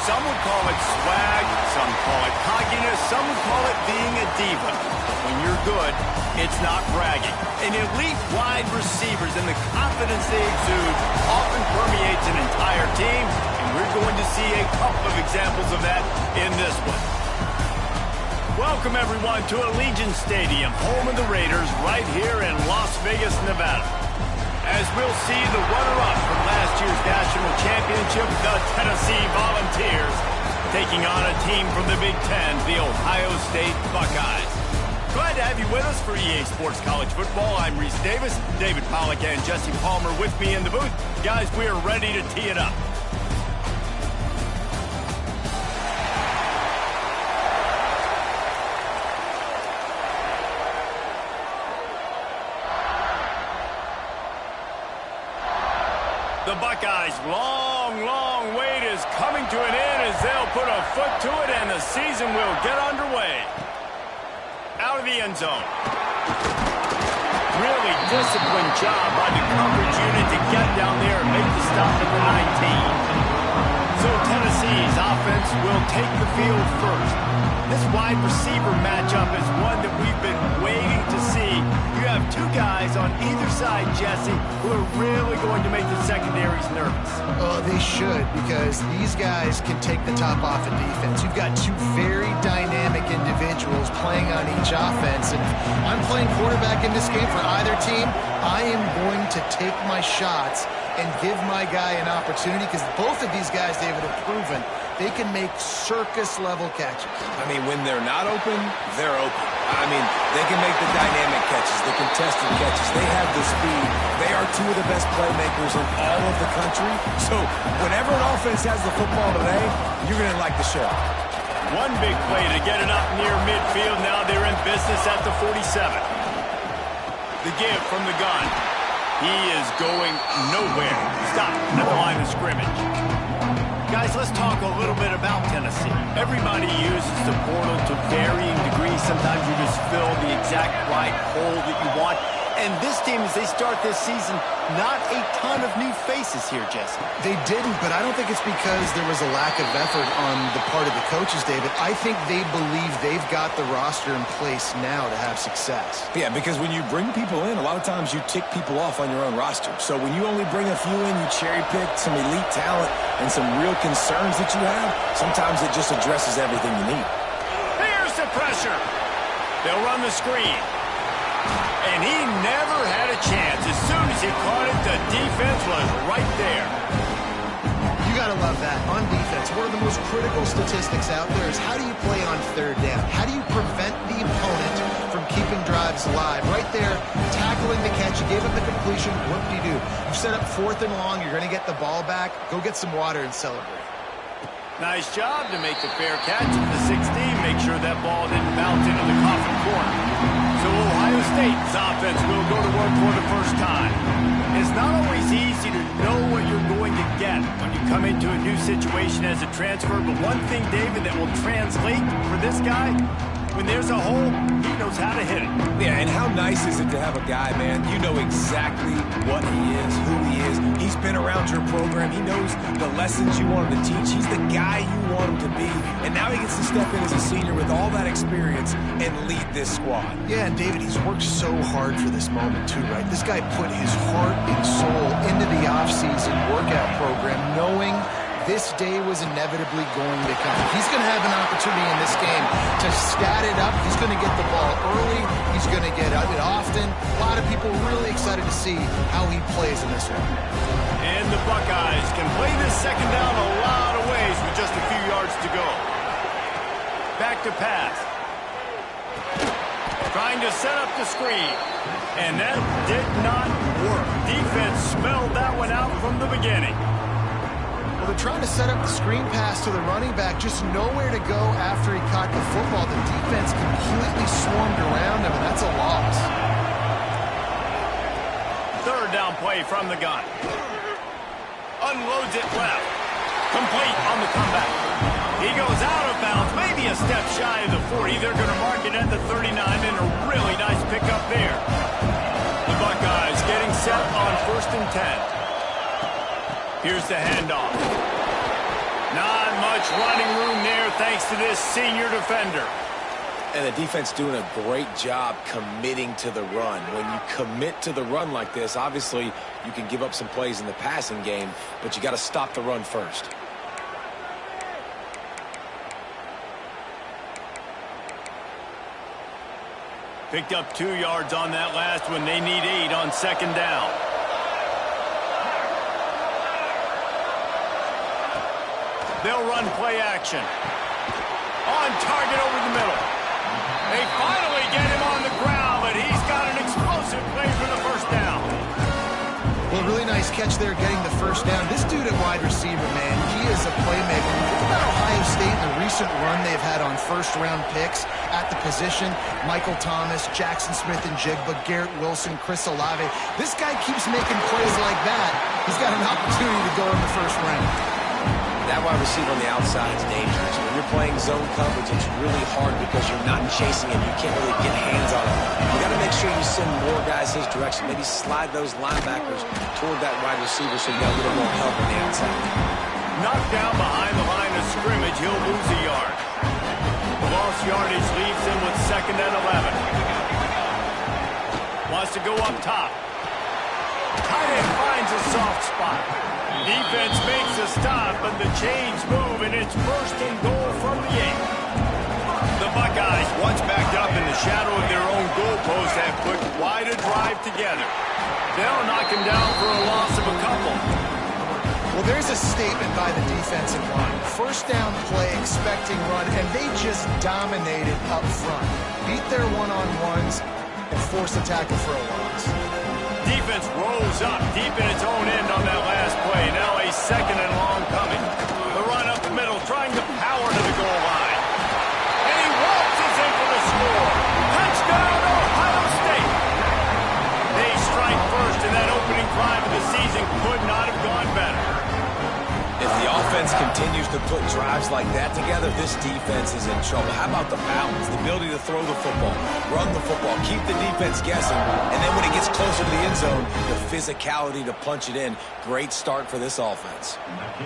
Some would call it swag, some call it cockiness, some would call it being a diva. But when you're good, it's not bragging. And elite wide receivers and the confidence they exude often permeates an entire team, and we're going to see a couple of examples of that in this one. Welcome, everyone, to Allegiant Stadium, home of the Raiders, right here in Las Vegas, Nevada. As we'll see the runner-up from last year's national championship, the Tennessee Volunteers, taking on a team from the Big Ten, the Ohio State Buckeyes. Glad to have you with us for EA Sports College Football. I'm Reese Davis, David Pollack and Jesse Palmer with me in the booth. Guys, we are ready to tee it up. The Buckeyes' long wait is coming to an end as they'll put a foot to it and the season will get underway. Out of the end zone. Really disciplined job by the coverage unit to get down there and make the stop at the 19. So Tennessee's offense will take the field first. This wide receiver matchup is one that we've been waiting to see. You have two guys on either side, Jesse, who are really going to make the secondaries nervous. Oh, they should, because these guys can take the top off of defense. You've got two very dynamic individuals playing on each offense, and if I'm playing quarterback in this game for either team, I am going to take my shots and give my guy an opportunity, because both of these guys, David, have proven they can make circus-level catches. I mean, when they're not open, they're open. I mean, they can make the dynamic catches, the contested catches. They have the speed. They are two of the best playmakers in all of the country. So whenever an offense has the football today, you're going to like the show. One big play to get it up near midfield. Now they're in business at the 47. The give from the gun. He is going nowhere. Stop at the line of scrimmage. Guys, let's talk a little bit about Tennessee. Everybody uses the portal to varying degrees. Sometimes you just fill the exact right hole that you want. And this team, as they start this season, not a ton of new faces here, Jesse. They didn't, but I don't think it's because there was a lack of effort on the part of the coaches, David. I think they believe they've got the roster in place now to have success. Yeah, because when you bring people in, a lot of times you tick people off on your own roster. So when you only bring a few in, you cherry-pick some elite talent and some real concerns that you have, sometimes it just addresses everything you need. Here's the pressure. They'll run the screen. And he never had a chance. As soon as he caught it, the defense was right there. You got to love that. On defense, one of the most critical statistics out there is how do you play on third down? How do you prevent the opponent from keeping drives alive? Right there, tackling the catch. You gave him the completion. What do? You set up 4th and long. You're going to get the ball back. Go get some water and celebrate. Nice job to make the fair catch at the 16. Make sure that ball didn't bounce into the coffin corner. So Ohio State's offense will go to work for the first time. It's not always easy to know what you're going to get when you come into a new situation as a transfer, but one thing, David, that will translate for this guy, when there's a hole, he knows how to hit it. Yeah, and how nice is it to have a guy, man, you know exactly what he is, who he is. He's been around your program. He knows the lessons you want him to teach. He's the guy you want him to be. And now he gets to step in as a senior with all that experience and lead this squad. Yeah, and David, he's worked so hard for this moment too, right? This guy put his heart and soul into the offseason workout program knowing this day was inevitably going to come. He's going to have an opportunity in this game to stat it up. He's going to get the ball early. He's going to get it often. A lot of people really excited to see how he plays in this one. And the Buckeyes can play this second down a lot of ways with just a few yards to go. Back to pass. Trying to set up the screen. And that did not work. Defense smelled that one out from the beginning. Well, they're trying to set up the screen pass to the running back, just nowhere to go after he caught the football. The defense completely swarmed around him, and that's a loss. Third down play from the gun. Unloads it left. Complete on the comeback. He goes out of bounds, maybe a step shy of the 40. They're going to mark it at the 39, and a really nice pickup there. The Buckeyes getting set on 1st and 10. Here's the handoff. Not much much running room there thanks to this senior defender. And the defense doing a great job committing to the run. When you commit to the run like this, obviously you can give up some plays in the passing game, but you got to stop the run first. Picked up 2 yards on that last one. They need 8 on second down. They'll run play action. On target over the middle. They finally get him on the ground, but he's got an explosive play for the first down. Well, really nice catch there getting the first down. This dude at wide receiver, man, he is a playmaker. Think about Ohio State and the recent run they've had on first-round picks at the position. Michael Thomas, Jackson Smith and Jigba, Garrett Wilson, Chris Olave. This guy keeps making plays like that. He's got an opportunity to go in the first round. That wide receiver on the outside is dangerous. When you're playing zone coverage, it's really hard because you're not chasing him. You can't really get hands on him. You got to make sure you send more guys his direction. Maybe slide those linebackers toward that wide receiver so you got a little more help on the outside. Knocked down behind the line of scrimmage, he'll lose a yard. The lost yardage leaves him with 2nd and 11. Wants to go up top. Tight end finds a soft spot. Defense makes a stop, but the chains move, and it's 1st and goal from the 8. The Buckeyes, once backed up in the shadow of their own goalpost, have put quite a drive together. They'll knock him down for a loss of a couple. Well, there's a statement by the defensive line. First down play, expecting run, and they just dominated up front. Beat their one-on-ones and force a tackle for a loss. Defense rolls up deep in its own end on that last play. Now a 2nd and long coming. The run up the middle, trying to power to the goal line. And he waltzes in for the score. Touchdown, Ohio State. They strike first, and that opening drive of the season could not have gone better. If the offense continues to put drives like that together, this defense is in trouble. How about the balance, the ability to throw the football, run the football, keep the defense guessing, and then when it gets closer to the end zone, the physicality to punch it in. Great start for this offense.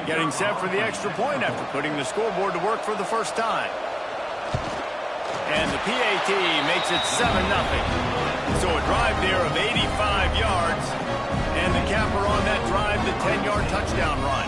Getting set for the extra point after putting the scoreboard to work for the first time. And the PAT makes it 7-0. So a drive there of 85 yards, and the capper on that drive, the 10-yard touchdown run.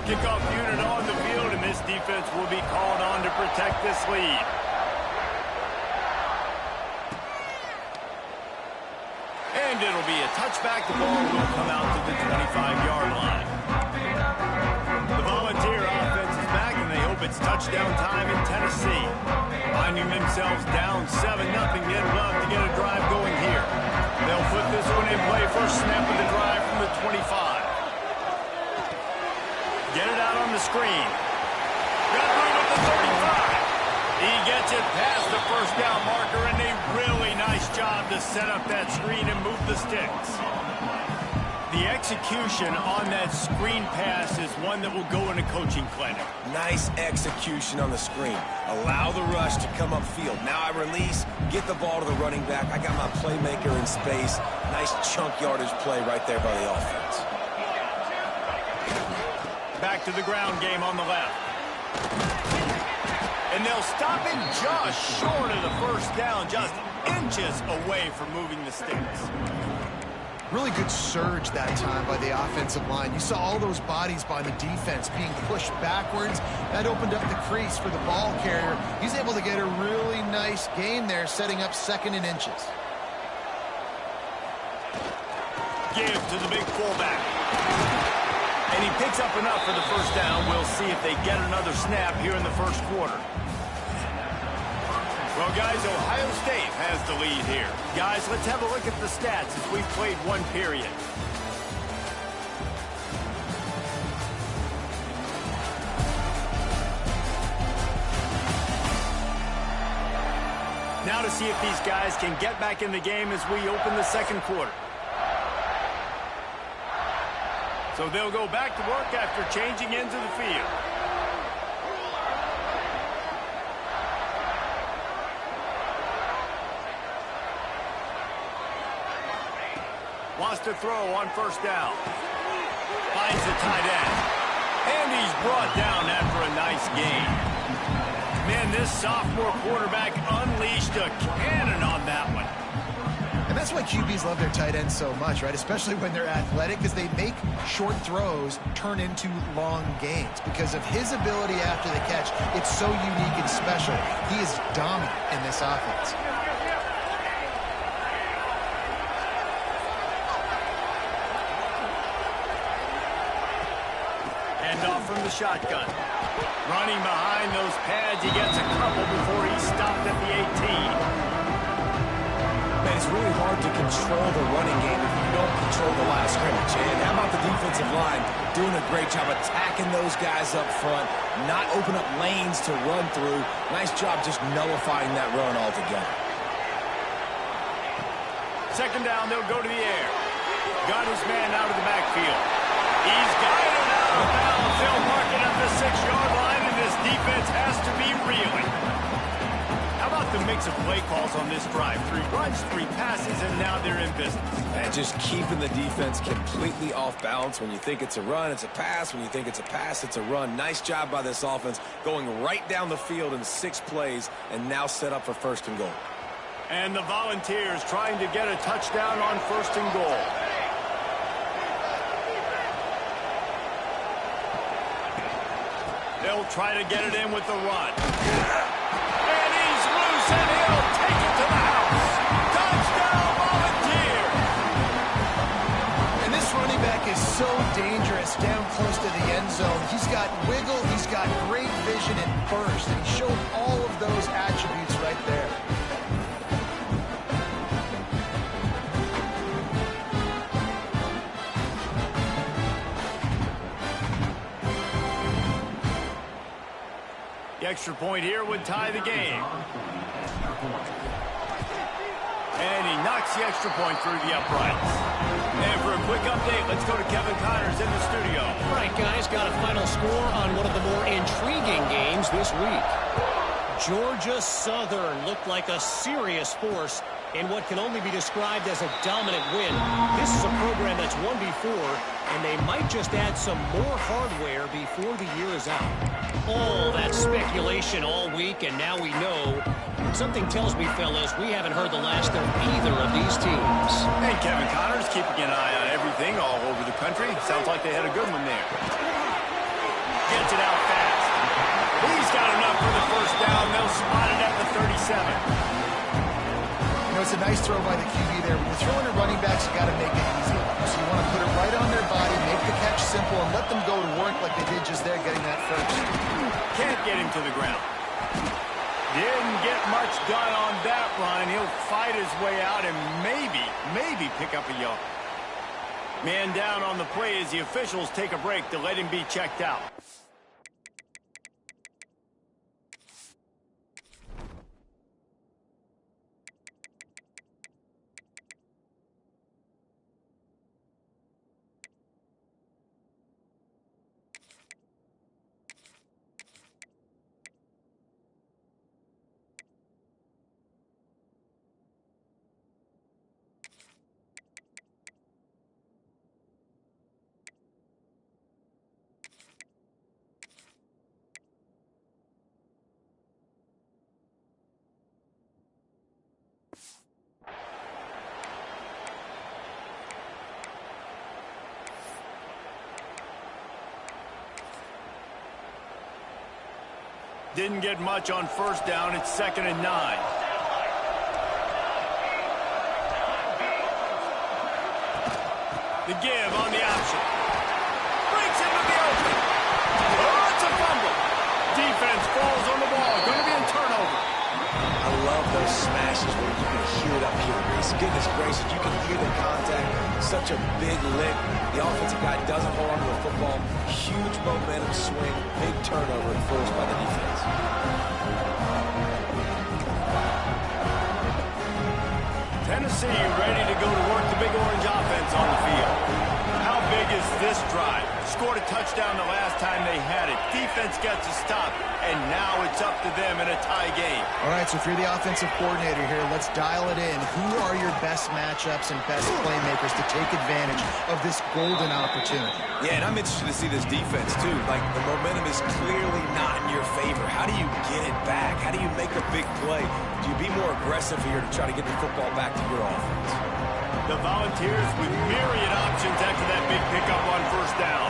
Kickoff unit on the field, and this defense will be called on to protect this lead. And it'll be a touchback. The ball will come out to the 25-yard line. The Volunteer offense is back, and they hope it's touchdown time in Tennessee. Finding themselves down 7-0, they'd love to get a drive going here. They'll put this one in play. First snap of the drive from the 25. Get it out on the screen. Got room at the 35. He gets it past the first down marker, and a really nice job to set up that screen and move the sticks. The execution on that screen pass is one that will go in a coaching clinic. Nice execution on the screen. Allow the rush to come upfield. Now I release, get the ball to the running back. I got my playmaker in space. Nice chunk yardage play right there by the offense. Back to the ground game on the left. And they'll stop it just short of the first down, just inches away from moving the sticks. Really good surge that time by the offensive line. You saw all those bodies by the defense being pushed backwards. That opened up the crease for the ball carrier. He's able to get a really nice gain there, setting up 2nd and inches. Give to the big fullback. And he picks up enough for the first down. We'll see if they get another snap here in the first quarter. Well, guys, Ohio State has the lead here. Guys, let's have a look at the stats as we've played one period. Now to see if these guys can get back in the game as we open the second quarter. So they'll go back to work after changing into the field. Wants to throw on first down. Finds the tight end. And he's brought down after a nice gain. Man, this sophomore quarterback unleashed a cannon on that one. And that's why QBs love their tight ends so much, right? Especially when they're athletic, because they make short throws turn into long gains. Because of his ability after the catch, it's so unique and special. He is dominant in this offense. Hand off from the shotgun. Running behind those pads, he gets a couple before he's stopped at the 18. Man, it's really hard to control the running game if you don't control the line of scrimmage. And how about the defensive line doing a great job attacking those guys up front, not open up lanes to run through. Nice job just nullifying that run altogether. Second down, they'll go to the air. Got his man out of the backfield. He's got it out of bounds. They'll mark it at the 6-yard line, and this defense has to be reeling. How about the mix of play calls on this drive? 3 runs, 3 passes, and now they're in business. And just keeping the defense completely off balance. When you think it's a run, it's a pass. When you think it's a pass, it's a run. Nice job by this offense going right down the field in 6 plays and now set up for 1st and goal. And the Volunteers trying to get a touchdown on 1st and goal. They'll try to get it in with the run. And he's loose, and he'll take it to the house. Touchdown, Volunteers! And this running back is so dangerous down close to the end zone. He's got wiggle, he's got great vision and burst, and he showed all of those attributes right there. The extra point here would tie the game. And he knocks the extra point through the uprights. And for a quick update, let's go to Kevin Connors in the studio. All right, guys, got a final score on one of the more intriguing games this week. Georgia Southern looked like a serious force in what can only be described as a dominant win. This is a program that's won before, and they might just add some more hardware before the year is out. All that speculation all week, and now we know. Something tells me, fellas, we haven't heard the last of either of these teams. And Kevin Connors keeping an eye on everything all over the country. Sounds like they had a good one there. Gets it out fast. He's got enough for the 1st down. They'll spot it at the 37. It's a nice throw by the QB there. When you're throwing to running backs, you got to make it easy. So you want to put it right on their body, make the catch simple, and let them go to work like they did just there, getting that first. Can't get him to the ground. Didn't get much done on that run. He'll fight his way out and maybe pick up a yard. Man down on the play as the officials take a break to let him be checked out. Didn't get much on 1st down. It's 2nd and 9. The give on the option. Breaks into the open. Oh, it's a fumble. Defense falls on the ball. Going to be in turnover. I love those smashes where you can hear it up here, Reese. Goodness gracious, you can hear the contact. Such a big lick. The offensive guy doesn't hold on to the football. Huge momentum swing. Big turnover forced by the defense. Tennessee ready to go to work the Big Orange offense on the field. How big is this drive. Scored a touchdown the last time they had it. Defense gets a stop, and now it's up to them in a tie game. All right, so if you're the offensive coordinator here, let's dial it in. Who are your best matchups and best playmakers to take advantage of this golden opportunity? Yeah, and I'm interested to see this defense, too. Like, the momentum is clearly not in your favor. How do you get it back? How do you make a big play? Do you be more aggressive here to try to get the football back to your offense? The Volunteers with myriad options after that big pickup on first down.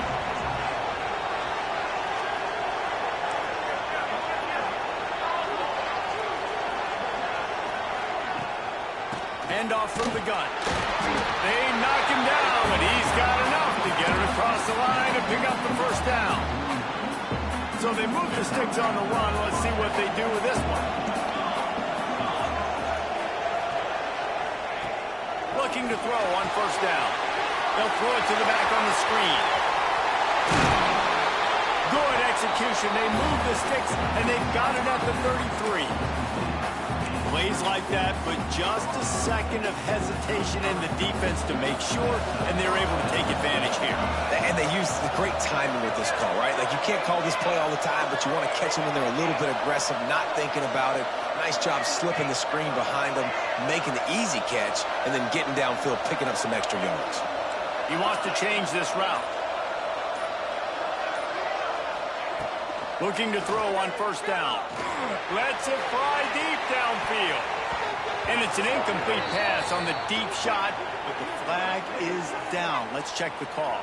Handoff from the gun. They knock him down, but he's got enough to get it across the line and pick up the first down. So they move the sticks on the run. Let's see what they do with this one. Looking to throw on first down. They'll throw it to the back on the screen. Good execution. They move the sticks, and they've got it at the 33. Plays like that, but just a second of hesitation in the defense to make sure, and they're able to take advantage here. And they use the great timing with this call, right? Like, you can't call this play all the time, but you want to catch them when they're a little bit aggressive, not thinking about it. Nice job slipping the screen behind them, making the easy catch, and then getting downfield, picking up some extra yards. He wants to change this route. Looking to throw on first down. Lets it fly deep downfield. And it's an incomplete pass on the deep shot, but the flag is down. Let's check the call.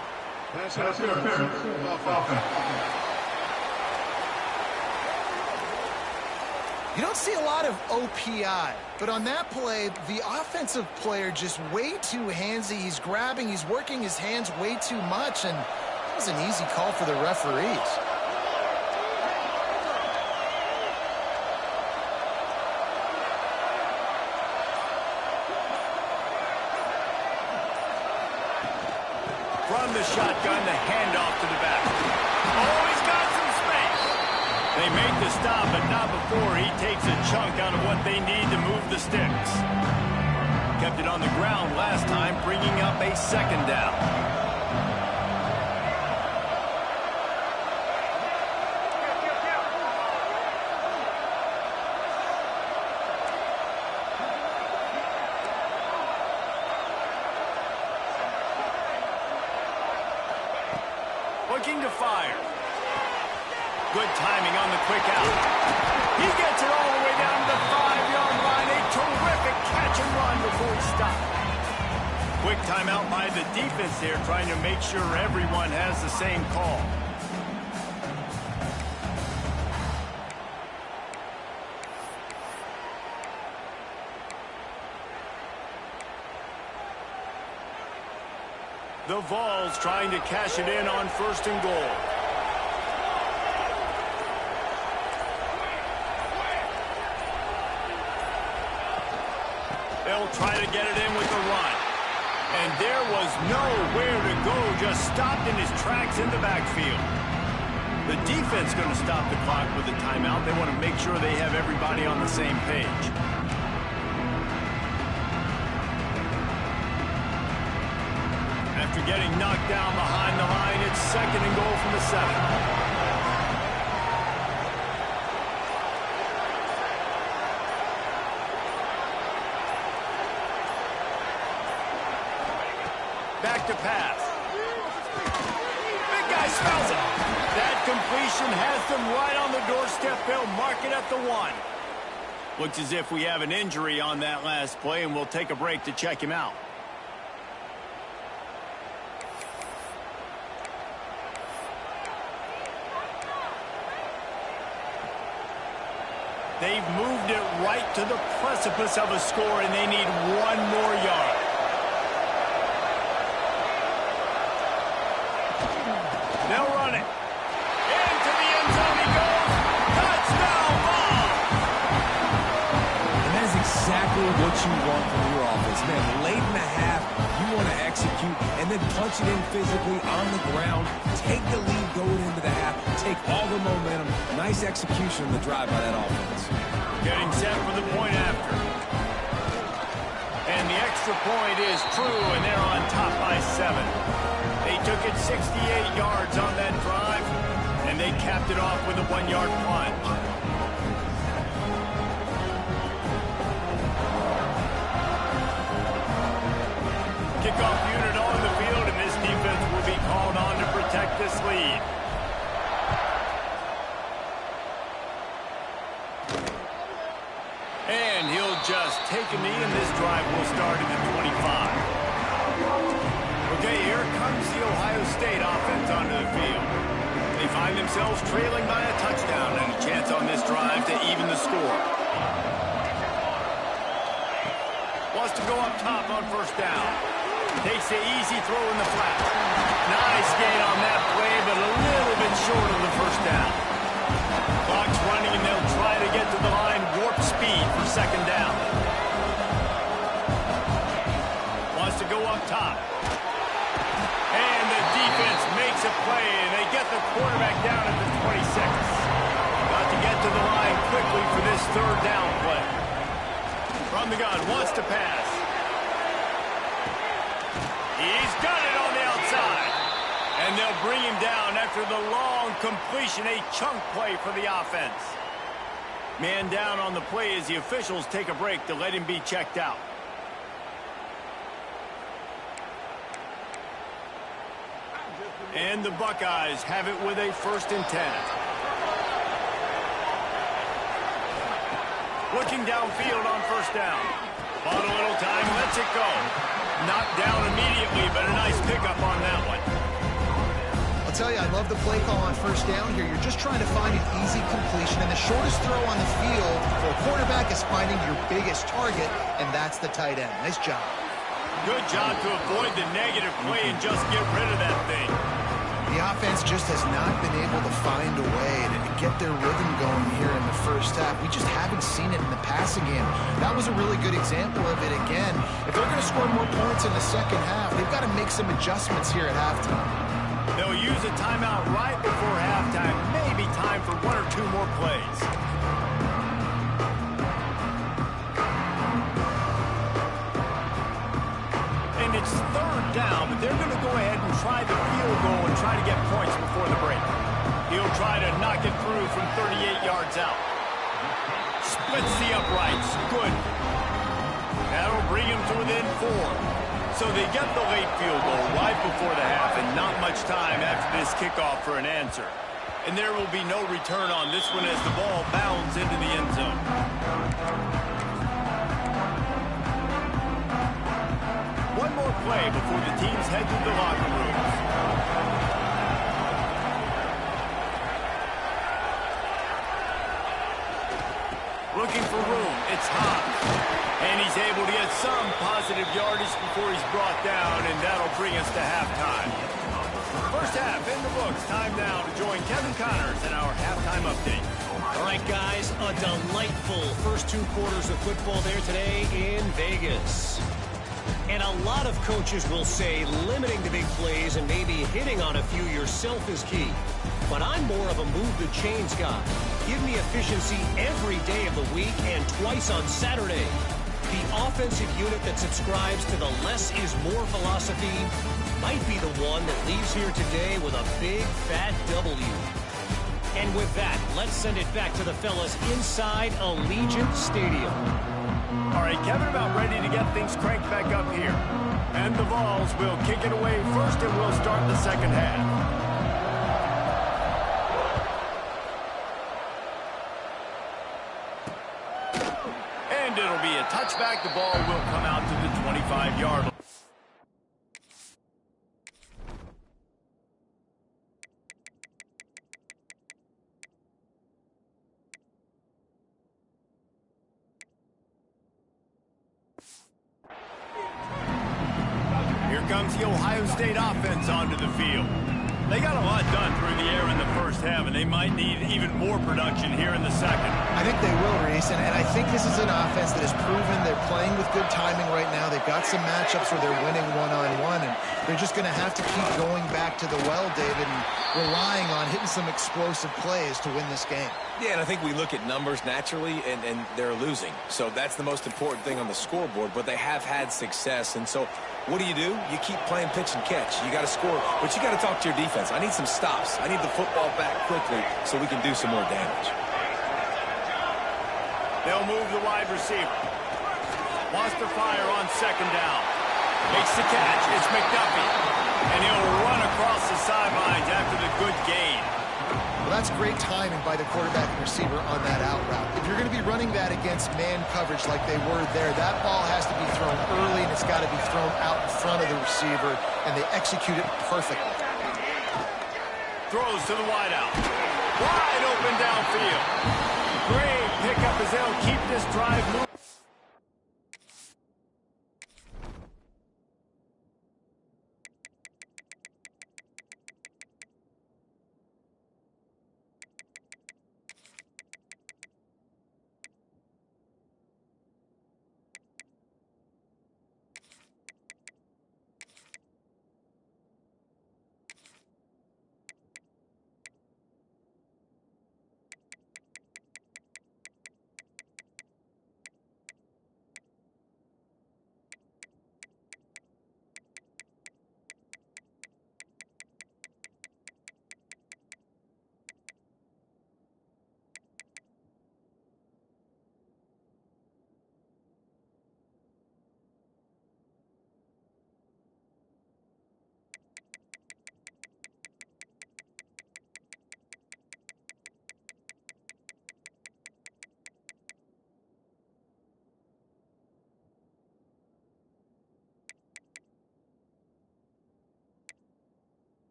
You don't see a lot of OPI, but on that play, the offensive player just way too handsy. He's grabbing, he's working his hands way too much, and it was an easy call for the referees. From the shotgun, the handoff to the back. Oh, he's got some space. They make the stop, but not before he takes a chunk out of what they need to move the sticks. Kept it on the ground last time, bringing up a second down. Looking to fire. Good timing on the quick out. He gets it all the way down to the 5-yard line. A terrific catch and run before he stopped. Quick timeout by the defense there, trying to make sure everyone has the same call. The Vols trying to cash it in on first and goal. They'll try to get it in with the run. And there was nowhere to go, just stopped in his tracks in the backfield. The defense going to stop the clock with a timeout. They want to make sure they have everybody on the same page. After getting knocked down behind the line, it's second and goal from the 7. Back to pass. Big guy smells it. That completion has them right on the doorstep. They'll mark it at the 1. Looks as if we have an injury on that last play, and we'll take a break to check him out. They've moved it right to the precipice of a score, and they need one more yard. They'll run it. Into the end zone he goes. Touchdown, Vols! And that's exactly what you want from your offense, man. Late in the half, you want to execute and then punch it in physically on the ground. Take the lead going into the half. Take all the momentum. Nice execution on the drive by that offense. Getting set for the point after. And the extra point is true, and they're on top by 7. They took it 68 yards on that drive, and they capped it off with a 1-yard plunge. Kickoff unit on the field, and this defense will be called on to protect this lead. And he'll just take a knee, and this drive will start at the 25. Okay, here comes the Ohio State offense onto the field. They find themselves trailing by a touchdown and a chance on this drive to even the score. Wants to go up top on first down. Takes the easy throw in the flat. Nice gain on that play, but a little bit short of the first down. Clock's running, and they'll try to get to the line warp speed for second down. Wants to go up top. And the defense makes a play, and they get the quarterback down at the 26. Got to get to the line quickly for this third down play. From the gun, wants to pass. He's got it on the outside. And they'll bring him down after the long completion, a chunk play for the offense. Man down on the play as the officials take a break to let him be checked out. And the Buckeyes have it with a 1st and 10. Looking downfield on first down. Bought a little time, lets it go. Knocked down immediately, but a nice pickup on that one. I'll tell you, I love the play call on first down here. You're just trying to find an easy completion, and the shortest throw on the field for a quarterback is finding your biggest target, and that's the tight end. Nice job. Good job to avoid the negative play and just get rid of that thing. The offense just has not been able to find a way to get their rhythm going here in the first half. We just haven't seen it in the passing game. That was a really good example of it again. If they're going to score more points in the second half, they've got to make some adjustments here at halftime. They'll use a timeout right before halftime. Maybe time for 1 or 2 more plays. And it's third down, but they're going to go ahead and try the field goal and try to get points before the break. He'll try to knock it through from 38 yards out. Splits the uprights. Good. That'll bring him to within 4. So they get the late field goal right before the half, and not much time after this kickoff for an answer. And there will be no return on this one as the ball bounds into the end zone. One more play before the teams head to the locker rooms. Looking for room. It's hot. And he's able to get some positive yardage before he's brought down, and that'll bring us to halftime. First half in the books. Time now to join Kevin Connors in our halftime update. All right, guys, a delightful first 2 quarters of football there today in Vegas. And a lot of coaches will say limiting the big plays and maybe hitting on a few yourself is key. But I'm more of a move the chains guy. Give me efficiency every day of the week and twice on Saturday. The offensive unit that subscribes to the less is more philosophy might be the one that leaves here today with a big, fat W. And with that, let's send it back to the fellas inside Allegiant Stadium. All right, Kevin, about ready to get things cranked back up here. And the Vols will kick it away first, and we'll start the second half. And it'll be a touchback. The ball will come out to the 25-yard line. Here comes the Ohio State offense onto the field. They got a lot done through the air in the first half, and they might need even more production here in the second. I think they will, Reese, and I think this is an offense that has proven they're playing with good timing right now. They've got some matchups where they're winning one-on-one, and They're just going to have to keep going back to the well, David, and relying on hitting some explosive plays to win this game. Yeah, and I think we look at numbers naturally, and they're losing. So that's the most important thing on the scoreboard, but they have had success. And so what do? You keep playing pitch and catch. You got to score, but you got to talk to your defense. I need some stops. I need the football back quickly so we can do some more damage. They'll move the wide receiver. Wants to fire on second down. Makes the catch. It's McDuffie. And he'll run across the sidelines after the good gain. Well, that's great timing by the quarterback and receiver on that out route. If you're going to be running that against man coverage like they were there, that ball has to be thrown early, and it's got to be thrown out in front of the receiver, and they execute it perfectly. Throws to the wideout. Wide open downfield. Great pickup as they'll keep this drive moving.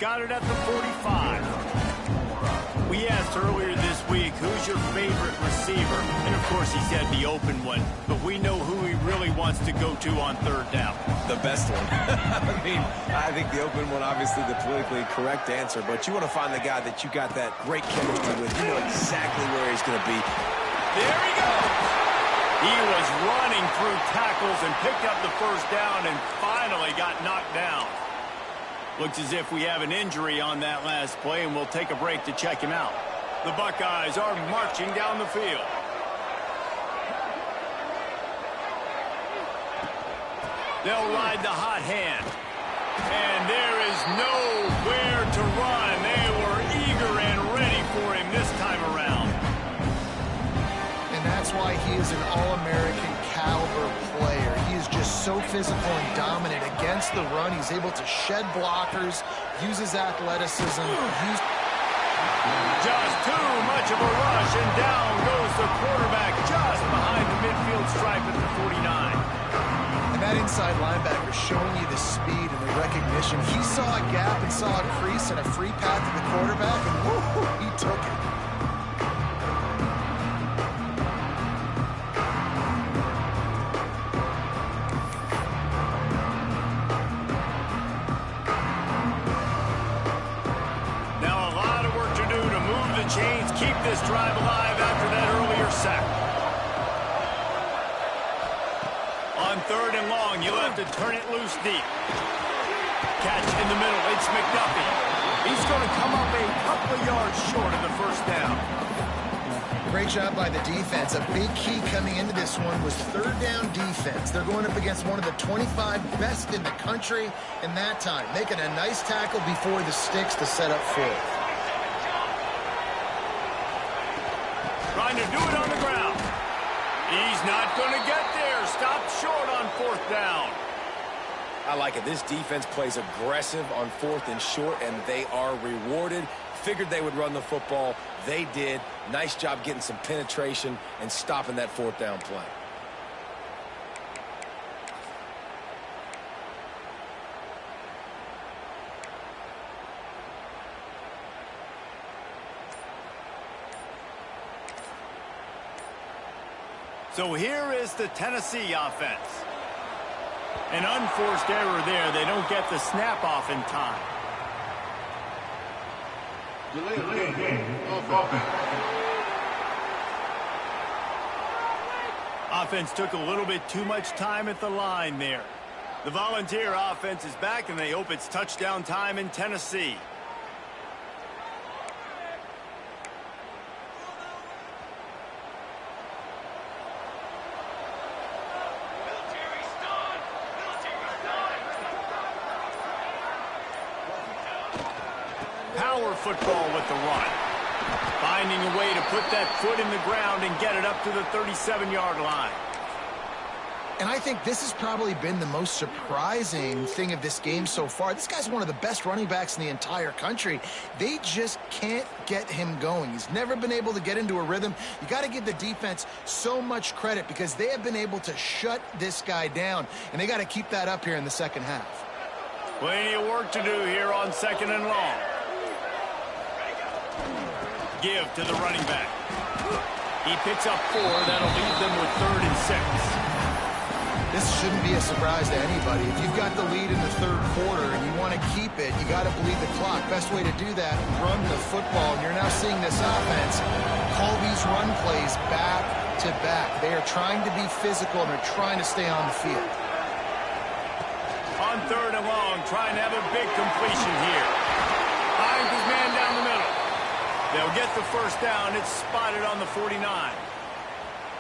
Got it at the 45. We asked earlier this week, who's your favorite receiver? And, of course, he said the open one. But we know who he really wants to go to on third down. The best one. I think the open one, obviously the politically correct answer. But you want to find the guy that you got that great chemistry with. You know exactly where he's going to be. There he goes. He was running through tackles and picked up the first down and finally got knocked down. Looks as if we have an injury on that last play, and we'll take a break to check him out. The Buckeyes are marching down the field. They'll ride the hot hand. And there is nowhere to run. They were eager and ready for him this time around. And that's why he is an All-American caliber player. He is just so physical and dominant against the run. He's able to shed blockers, use his athleticism. Just too much of a rush, and down goes the quarterback just behind the midfield stripe at the 49. And that inside linebacker showing you the speed and the recognition. He saw a gap and saw a crease and a free path to the quarterback, and woo, he took it. Chains keep this drive alive after that earlier sack. On third and long, you'll have to turn it loose deep. Catch in the middle, it's McDuffie. He's going to come up a couple of yards short of the first down. Great job by the defense. A big key coming into this one was third down defense. They're going up against one of the 25 best in the country in that time, making a nice tackle before the sticks to set up fourth. Trying to do it on the ground. He's not going to get there. Stopped short on fourth down. I like it. This defense plays aggressive on fourth and short, and they are rewarded. Figured they would run the football. They did. Nice job getting some penetration and stopping that fourth down play. So here is the Tennessee offense. An unforced error there. They don't get the snap off in time. Offense took a little bit too much time at the line there. The Volunteer offense is back, and they hope it's touchdown time in Tennessee. Power football with the run. Finding a way to put that foot in the ground and get it up to the 37-yard line. And I think this has probably been the most surprising thing of this game so far. This guy's one of the best running backs in the entire country. They just can't get him going. He's never been able to get into a rhythm. You got to give the defense so much credit because they have been able to shut this guy down, and they got to keep that up here in the second half. Plenty of work to do here on 2nd and long. Give to the running back. He picks up 4. That'll leave them with 3rd and 6. This shouldn't be a surprise to anybody. If you've got the lead in the 3rd quarter and you want to keep it, you got to bleed the clock. Best way to do that, run the football. And you're now seeing this offense call these run plays back to back. They are trying to be physical, and they're trying to stay on the field. On 3rd and long, trying to have a big completion here. Finds his man down the middle. They'll get the first down. It's spotted on the 49.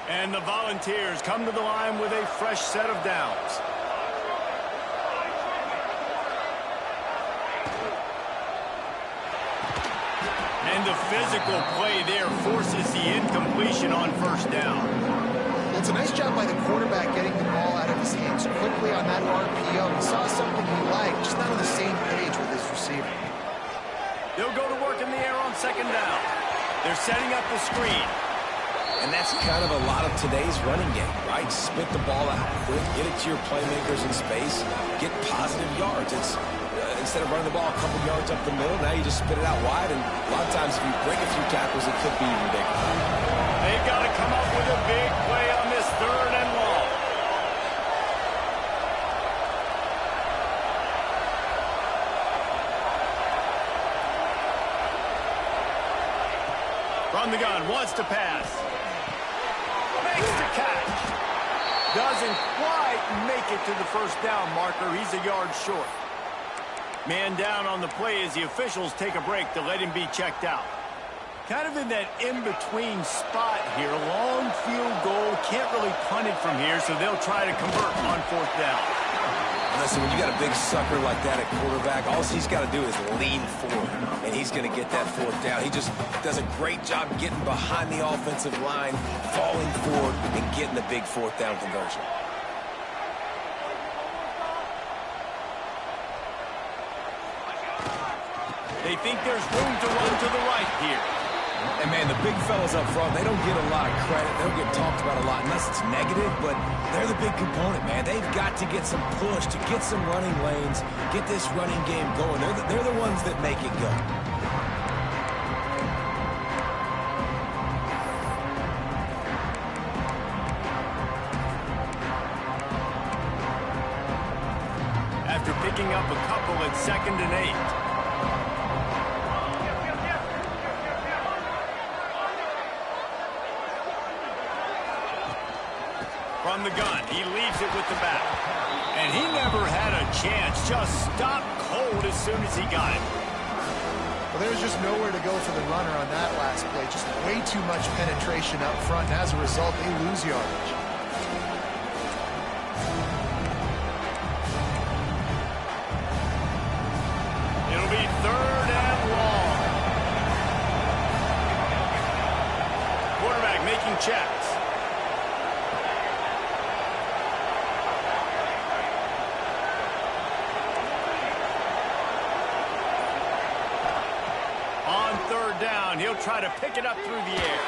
And the Volunteers come to the line with a fresh set of downs. And the physical play there forces the incompletion on 1st down. It's a nice job by the quarterback getting the ball out of his hands quickly on that RPO. He saw something he liked, just not on the same page with his receiver. They'll go to work in the air on 2nd down. They're setting up the screen. And that's kind of a lot of today's running game, right? Spit the ball out quick, get it to your playmakers in space, get positive yards. It's instead of running the ball a couple yards up the middle, now you just spit it out wide, and a lot of times if you break a few tackles, it could be even bigger. They've got to come up with a big play on this 3rd and long. From the gun, wants to pass. Makes the catch. Doesn't quite make it to the 1st down marker. He's a yard short. Man down on the play as the officials take a break to let him be checked out. Kind of in that in-between spot here. Long field goal. Can't really punt it from here, so they'll try to convert on 4th down. Listen, when you got a big sucker like that at quarterback, all he's got to do is lean forward, and he's going to get that 4th down. He just does a great job getting behind the offensive line, falling forward, and getting the big 4th down conversion. They think there's room to run to the right here. And, man, the big fellas up front, they don't get a lot of credit. They don't get talked about a lot unless it's negative, but they're the big component, man. They've got to get some push, to get some running lanes, get this running game going. They're the ones that make it go. After picking up a couple at 2nd and 8. From the gun, he leaves it with the back. And he never had a chance. Just stopped cold as soon as he got it. Well, there was just nowhere to go for the runner on that last play. Just way too much penetration up front, and as a result, they lose yardage. It'll be 3rd and long. Quarterback making checks. Down. He'll try to pick it up through the air.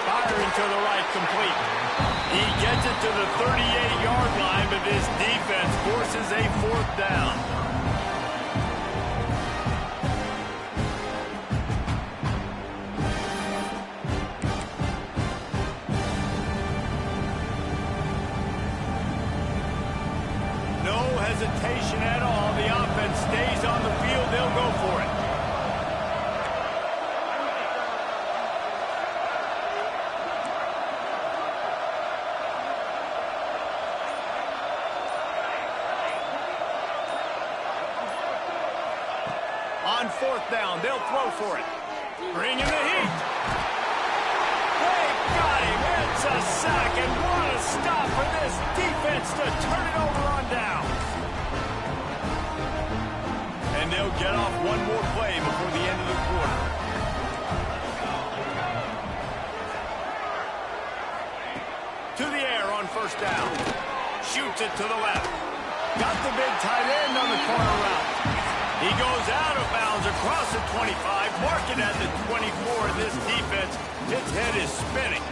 Firing to the right, complete. He gets it to the 38-yard line, but this defense forces a 4th down. No hesitation at all. The offense stays on the field. They'll go for it. on fourth down. They'll throw for it. Bring in the heat. They got him. It's a sack, and what a stop for this defense to turn it over on down. And they'll get off one more play before the end of the quarter. To the air on first down. Shoots it to the left. Got the big tight end on the corner route. He goes out of bounds across the 25, marking at the 24. This defense, its head is spinning.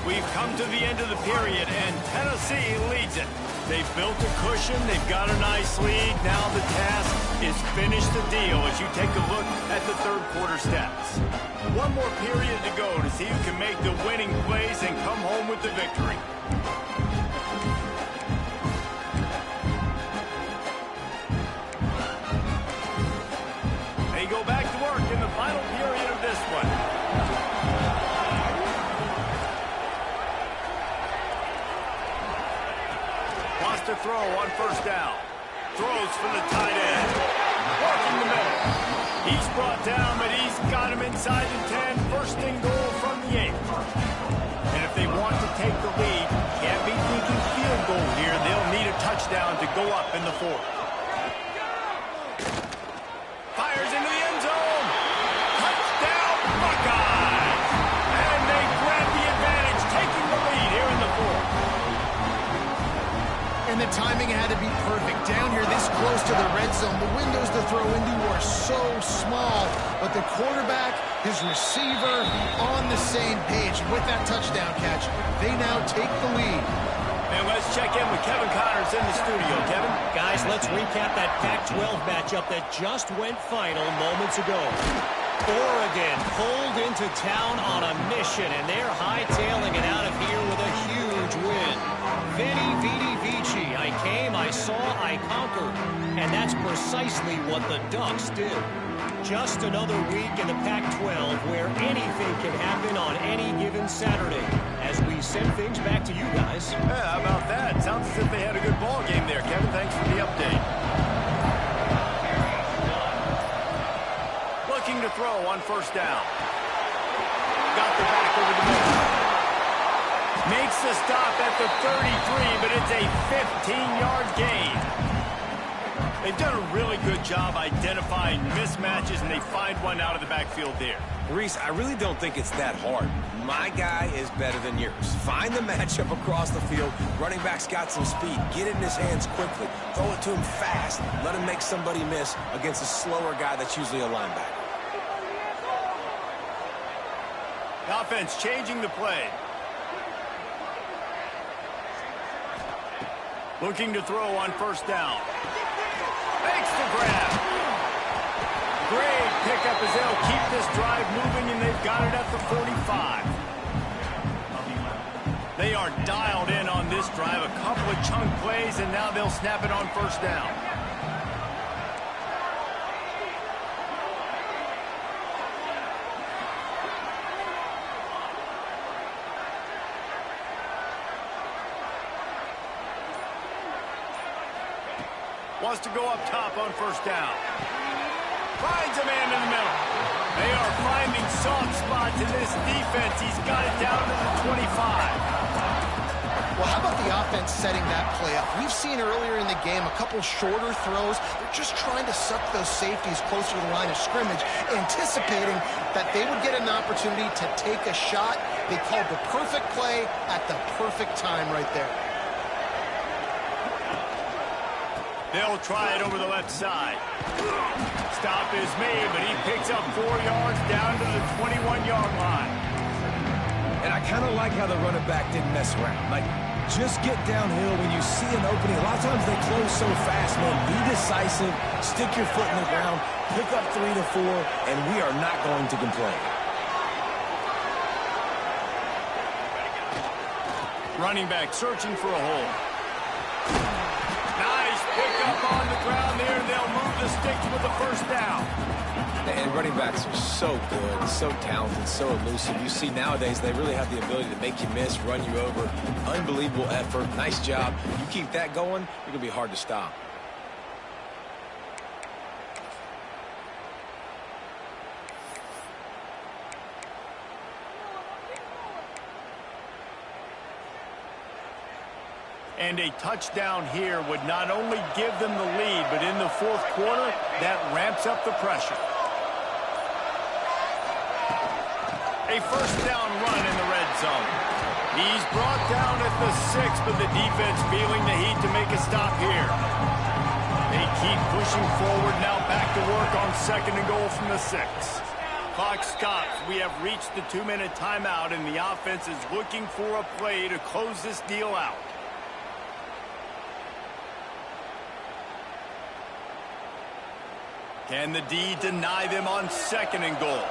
We've come to the end of the period, and Tennessee leads it. They've built a cushion. They've got a nice lead. Now the task is finish the deal as you take a look at the third quarter stats. One more period to go to see who can make the winning plays and come home with the victory. They go back to work in the final period of this one. Wants to throw on first down. Throws for the tight end. Working the middle. He's brought down, but he's got him inside the 10. First and goal from the 8. And if they want to take the lead, can't be thinking field goal here. They'll need a touchdown to go up in the fourth. Fires into the end zone. Touchdown, Buckeyes! And they grab the advantage, taking the lead here in the fourth. And the timing had to be perfect. Down here this close to the red zone, the windows to throw into are so small, but the quarterback, his receiver, on the same page. With that touchdown catch, they now take the lead. And let's check in with Kevin Connors in the studio. Kevin? Guys, let's recap that Pac-12 matchup that just went final moments ago. Oregon pulled into town on a mission, and they're hightailing it out of here with a huge win. Veni, Vidi, Vici. I came, I saw, I conquered. And that's precisely what the Ducks did. Just another week in the Pac-12 where anything can happen on any given Saturday. As we send things back to you guys. Yeah, how about that? Sounds as if they had a good ball game there, Kevin. Thanks for the update. Looking to throw on first down. Got the back over the middle. Makes the stop at the 33, but it's a 15-yard gain. They've done a really good job identifying mismatches, and they find one out of the backfield there. Reese, I really don't think it's that hard. My guy is better than yours. Find the matchup across the field. Running back's got some speed. Get it in his hands quickly. Throw it to him fast. Let him make somebody miss against a slower guy that's usually a linebacker. The offense changing the play. Looking to throw on first down. Makes the grab. Great pickup as they'll keep this drive moving, and they've got it at the 45. They are dialed in on this drive. A couple of chunk plays, and now they'll snap it on first down. Wants to go up top on first down. Finds a man in the middle. They are finding soft spots in this defense. He's got it down to the 25. Well, how about the offense setting that play up? We've seen earlier in the game a couple shorter throws. They're just trying to suck those safeties closer to the line of scrimmage, anticipating that they would get an opportunity to take a shot. They called the perfect play at the perfect time right there. They'll try it over the left side. Stop is made, but he picks up 4 yards down to the 21-yard line. And I kind of like how the running back didn't mess around. Like, just get downhill when you see an opening. A lot of times they close so fast, man. Be decisive, stick your foot in the ground, pick up 3 to 4, and we are not going to complain. Running back searching for a hole. Nice pick up on the ground there. They'll move the sticks with the first down. And running backs are so good, so talented, so elusive. You see nowadays they really have the ability to make you miss, run you over. Unbelievable effort. Nice job. You keep that going, you're going to be hard to stop. And a touchdown here would not only give them the lead, but in the fourth quarter, that ramps up the pressure. A first down run in the red zone. He's brought down at the 6, but the defense feeling the heat to make a stop here. They keep pushing forward, now back to work on 2nd and goal from the 6. Clock stops. We have reached the 2-minute timeout, and the offense is looking for a play to close this deal out. Can the D deny them on 2nd and goal?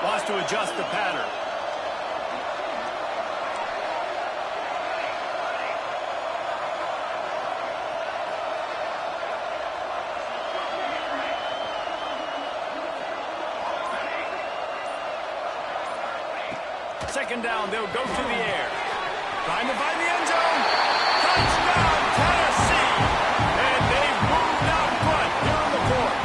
Wants to adjust the pattern. Second down, they'll go to the air. Trying to find the end zone. Touchdown, Tennessee! And they've moved out front here in the fourth.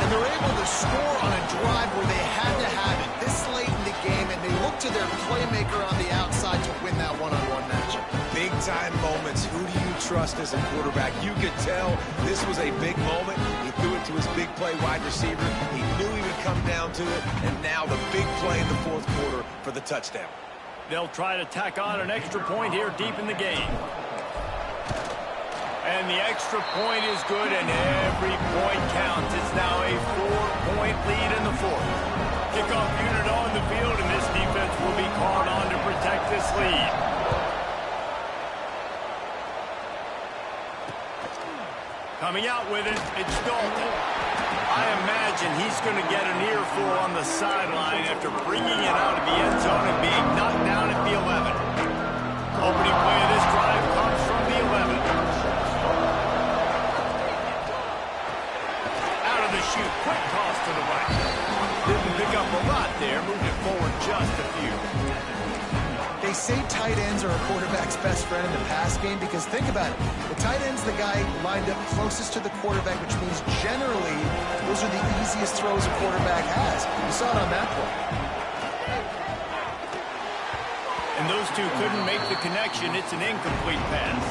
And they're able to score on a drive where they had to have it this late in the game, and they look to their playmaker on the outside to win that one-on-one matchup. Big-time moments. Who do you trust as a quarterback? You could tell this was a big moment. He threw it to his big play wide receiver. He knew he would come down to it, and now the big play in the fourth quarter for the touchdown. They'll try to tack on an extra point here deep in the game. And the extra point is good, and every point counts. It's now a 4-point lead in the fourth. Kickoff unit on the field, and this defense will be called on to protect this lead. Coming out with it, it's Dalton. I imagine he's going to get an earful on the sideline after bringing it out of the end zone and being knocked down at the 11. Opening play of this drive comes from the 11. Out of the chute, quick toss to the right. Didn't pick up a lot there, moved it forward just a few. They say tight ends are a quarterback's best friend in the pass game because think about it. The tight end's the guy lined up closest to the quarterback, which means generally those are the easiest throws a quarterback has. You saw it on that play. And those two couldn't make the connection. It's an incomplete pass.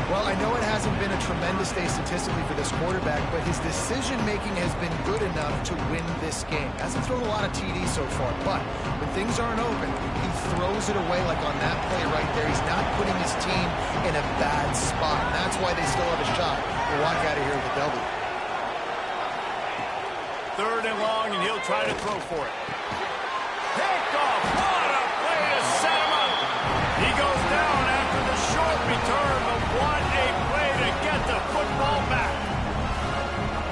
Well, I know it hasn't been a tremendous day statistically for this quarterback, but his decision-making has been good enough to win this game. Hasn't thrown a lot of TDs so far, but when things aren't open, he throws it away like on that play right there. He's not putting his team in a bad spot, and that's why they still have a shot to walk out of here with a W. 3rd and long, and he'll try to throw for it. Pick off! What a play to set him up! He goes down after the short return, but what a play to get the football back.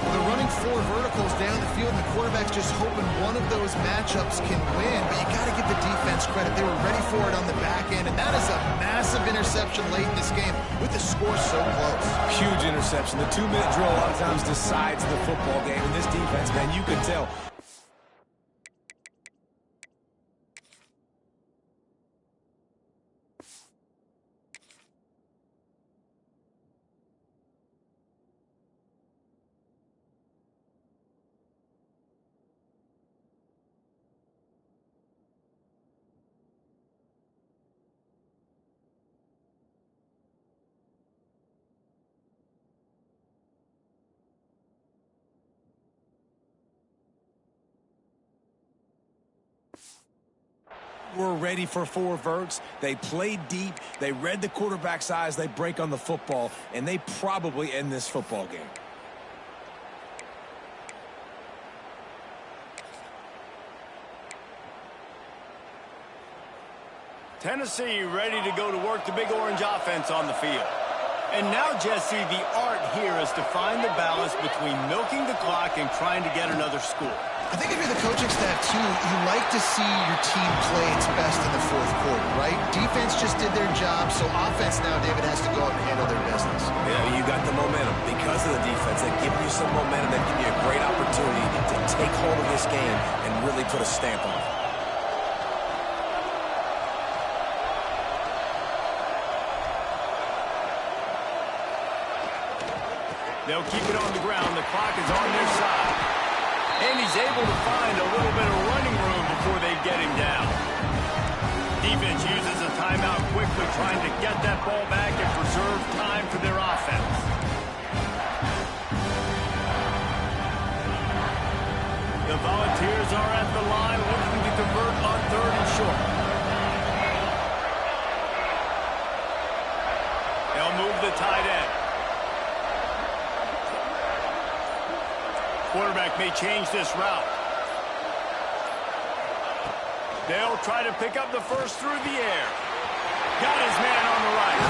Well, they're running 4 verticals down the field, and the quarterback's just hoping one of those matchups can win, but you got to give the defense credit. They were ready for it on the back end, and that is a massive interception late in this game with the score so close. Huge interception. The 2-minute drill a lot of times decides the football game. And this defense, man, you could tell. We're ready for 4 verts. They played deep. They read the quarterback's eyes. They break on the football, and they probably end this football game. Tennessee ready to go to work the Big Orange offense on the field. And now, Jesse, the art here is to find the balance between milking the clock and trying to get another score. I think if you're the coaching staff, too, you like to see your team play its best in the fourth quarter, right? Defense just did their job, so offense now, David, has to go out and handle their business. Yeah, you got the momentum. Because of the defense, they've given you some momentum. They've given you a great opportunity to take hold of this game and really put a stamp on it. They'll keep it on the ground. The clock is on their side. And he's able to find a little bit of running room before they get him down. ball back and preserve time for their offense. The Volunteers are at the line looking to convert on 3rd and short. They'll move the tight end. Quarterback may change this route. They'll try to pick up the first through the air. Got his man on the right.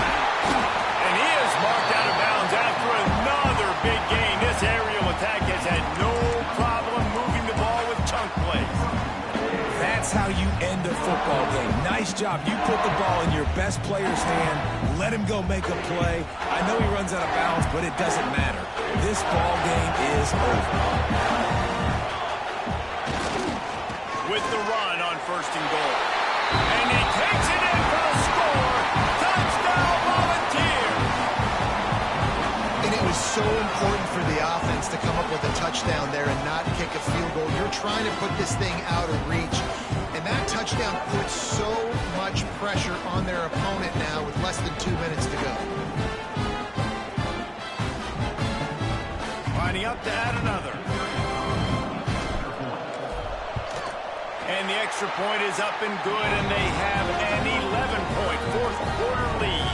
And he is marked out of bounds after another big gain. This aerial attack has had no problem moving the ball with chunk plays. That's how you end a football game. Nice job. You put the ball in your best player's hand. Let him go make a play. I know he runs out of bounds, but it doesn't matter. This ball game is over. With the run on 1st and goal. And he takes it in for the score. Touchdown, Volunteers! And it was so important for the offense to come up with a touchdown there and not kick a field goal. You're trying to put this thing out of reach. And that touchdown puts so much pressure on their opponent now with less than 2 minutes to go. Lining up to add another. And the extra point is up and good, and they have an 11-point fourth-quarter lead.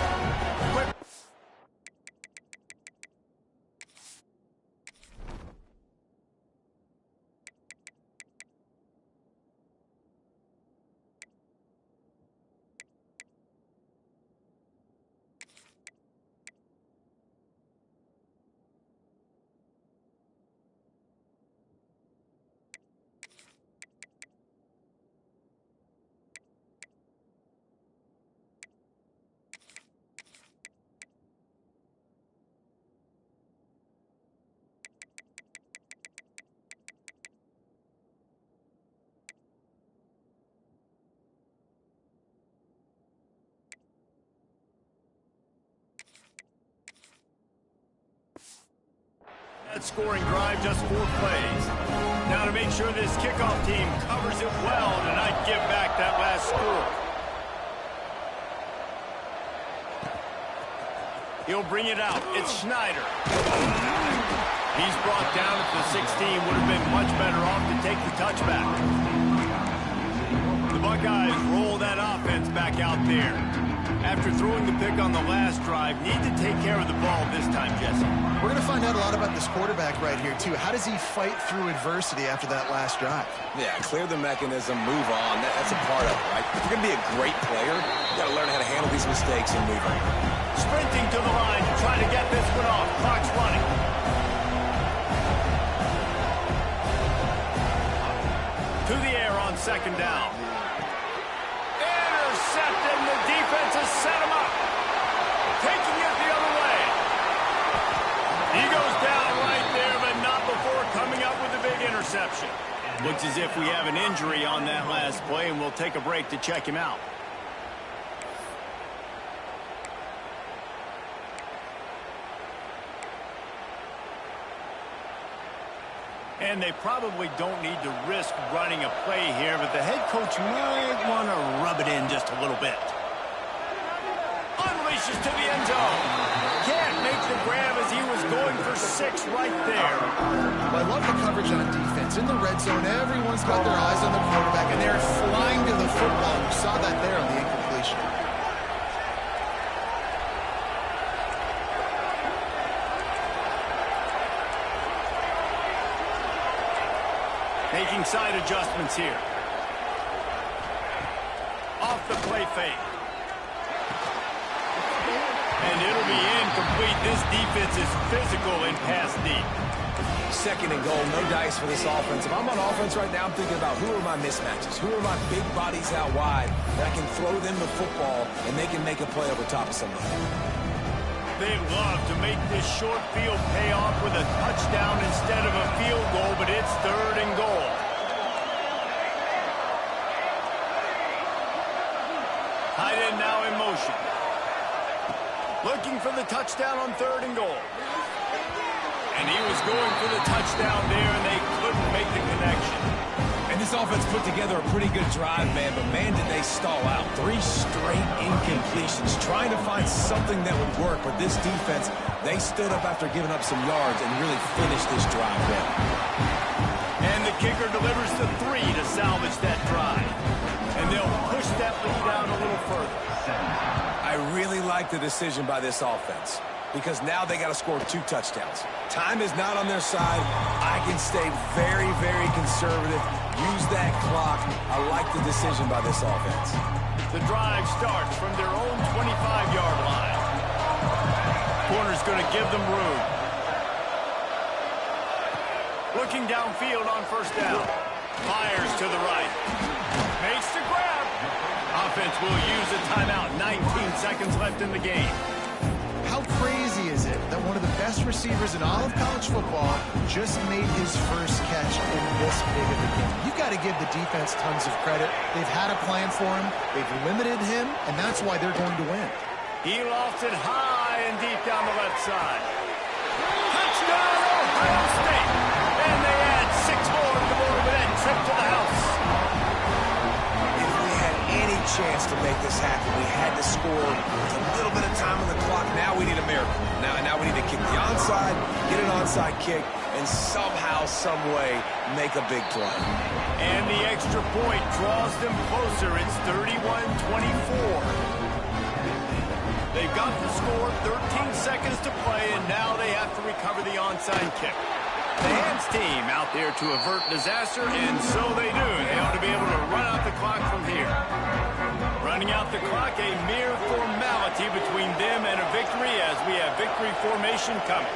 That scoring drive, just 4 plays. Now to make sure this kickoff team covers it well and not give back that last score. He'll bring it out. It's Schneider. He's brought down at the 16. Would have been much better off to take the touchback. The Buckeyes roll that offense back out there. After throwing the pick on the last drive, need to take care of the ball this time, Jesse. We're going to find out a lot about this quarterback right here, too. How does he fight through adversity after that last drive? Yeah, clear the mechanism, move on. That's a part of it, right? If you're going to be a great player, you got to learn how to handle these mistakes and move on. Sprinting to the line to try to get this one off. Clock's running. To the air on 2nd down. Intercepted, and the defense has set him up. Taking it the other way. He goes down right there, but not before coming up with a big interception. Looks as if we have an injury on that last play, and we'll take a break to check him out. And they probably don't need to risk running a play here, but the head coach might want to rub it in just a little bit. Unleashes to the end zone. Can't make the grab as he was going for 6 right there. Well, I love the coverage on defense. In the red zone, everyone's got their eyes on the quarterback, and they're flying to the football. You saw that there on the incompletion. Making side adjustments here. Off the play fake. And it'll be incomplete. This defense is physical and pass deep. 2nd and goal, no dice for this offense. If I'm on offense right now, I'm thinking about who are my mismatches? Who are my big bodies out wide that I can throw them the football and they can make a play over top of somebody. They'd love to make this short field pay off with a touchdown instead of a field goal, but it's 3rd and goal. Tight end now in motion. Looking for the touchdown on 3rd and goal. And he was going for the touchdown there, and they couldn't make the connection. And This offense put together a pretty good drive, man, but man, did they stall out. 3 straight incompletions, trying to find something that would work, but this defense, they stood up after giving up some yards and really finished this drive well. And the kicker delivers the 3 to salvage that drive. And they'll push that lead out a little further. I really like the decision by this offense, because now they got to score 2 touchdowns. Time is not on their side. I can stay very, very conservative. Use that clock. I like the decision by this offense. The drive starts from their own 25-yard line. Corner's going to give them room. Looking downfield on first down. Fires to the right. Makes the grab. Offense will use a timeout. 19 seconds left in the game. How crazy is it that one of the best receivers in all of college football just made his first catch in this big of a game? You've got to give the defense tons of credit. They've had a plan for him. They've limited him, and that's why they're going to win. He lofted high and deep down the left side. Touchdown, Ohio State! And they add 6 more to the board with that trip to the house. If we had any chance to make this happen, we had to score with a little bit of time on the clock. Now we need a miracle. Now we need to kick the onside, get an onside kick, and somehow, some way, make a big play. And the extra point draws them closer. It's 31-24. They've got the score, 13 seconds to play, and now they have to recover the onside kick. The hands team out there to avert disaster, and so they do. They ought to be able to run out the clock from here. Running out the clock, a mere formality between them and a victory as we have victory formation coming.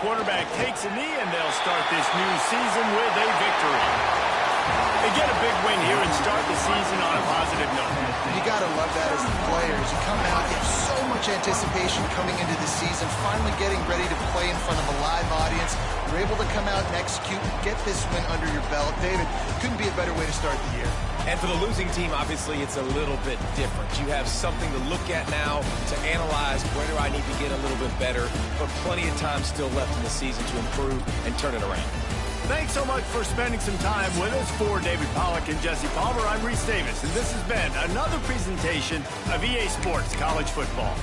Quarterback takes a knee, and they'll start this new season with a victory. They get a big win here and start the season on a positive note. You got to love that as the players. You come out, you have so much anticipation coming into the season, finally getting ready to play in front of a live audience. You're able to come out and execute, get this win under your belt. David, couldn't be a better way to start the year. And for the losing team, obviously, it's a little bit different. You have something to look at now, to analyze where do I need to get a little bit better, but plenty of time still left in the season to improve and turn it around. Thanks so much for spending some time with us. For David Pollack and Jesse Palmer, I'm Reese Davis, and this has been another presentation of EA Sports College Football.